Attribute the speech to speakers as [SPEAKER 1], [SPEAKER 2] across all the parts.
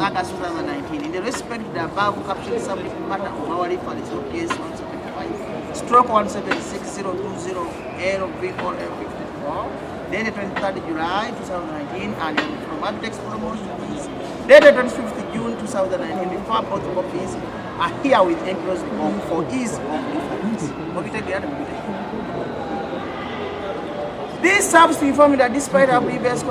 [SPEAKER 1] August 2019. In the respect of the above captioned subject matter of our reference of case 175, stroke 176-020 LV4L54, dated 23rd July 2019, and from Abtex Promotions, dated 25th June 2019, before both copies are here with enclosed book for ease of reference. This serves to inform you that despite our previous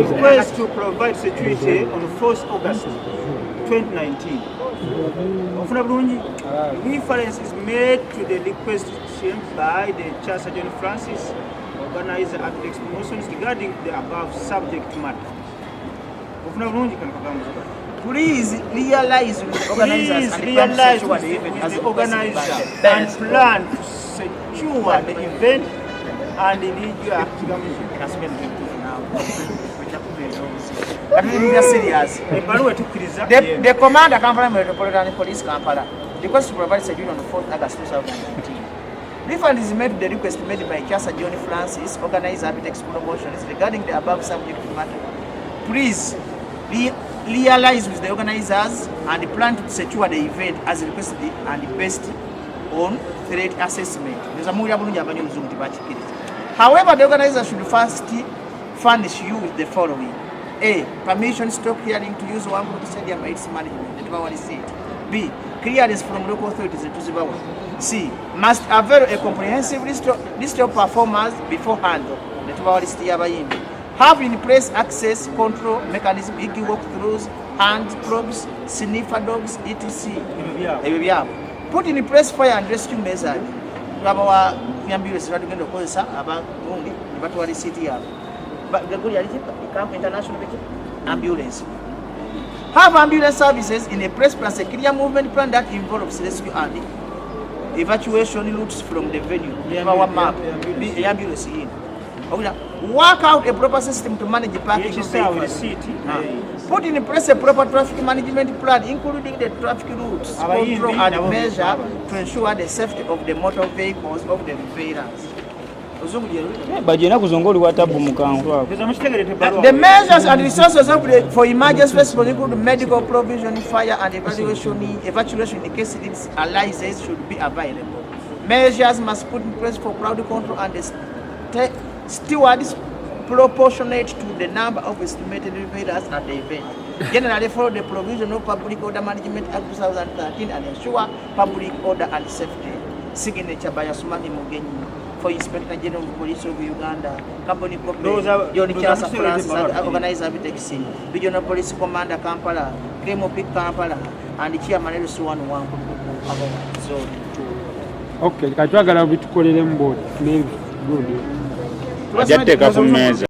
[SPEAKER 2] request to provide security on 4th August 2019. Reference is made to the request by the Chancellor John Francis, organizer at the promotions regarding the above subject matter.
[SPEAKER 1] Please realize with the organizers and
[SPEAKER 2] plan to secure the event and the legal
[SPEAKER 1] The commander Kampala Metropolitan Police Kampala request to provide security on the 4th August 2019. Refund is made to the request made by Chancellor John Francis, organizer Abtex Promotions regarding the above subject matter. Please realize with the organizers and plan to secure the event as requested and based on threat assessment. However, the organizers should first furnish you with the following: A. Permission stock hearing to use one stadium its management, the Tibawa seat. B. Clearance from local authorities to Tibawa. C. Must avail a comprehensive list of performers beforehand, the Tibawa Yabayimbi. Have in place access control mechanism, EQ walkthroughs, hand probes, sniffer dogs, etc. Put in place fire and rescue measures. Our ambulance are going to call us about only but what is city. But the good international ambulance. Have ambulance services in a press plus a clear movement plan that involves rescue and evacuation routes from the venue. Our map, the ambulance in. Work out a proper system to manage the parking of vehicles. Put in place a proper traffic management plan, including the traffic routes, control and measure to ensure the safety of the motor vehicles of the retailers. The measures and resources for emergency response include medical provision, fire and evacuation in case it arises should be available. Measures must put in place for crowd control and stewards proportionate to the number of estimated retailers at the event. Generally follow the provision of Public Order Management Act 2013 and ensure public order and safety. Signature by Asumani Mugenyi for Inspector General of Police of Uganda, Company Corporate, Johnny Chasa Francis, Organizer Abtex, Regional Police Commander Kampala, KMOP Kampala, and the Chairman Suwan Wangu.
[SPEAKER 3] Okay, katwagala bitukolere mbodi. Good.
[SPEAKER 4] Ajateka ku mmeeza.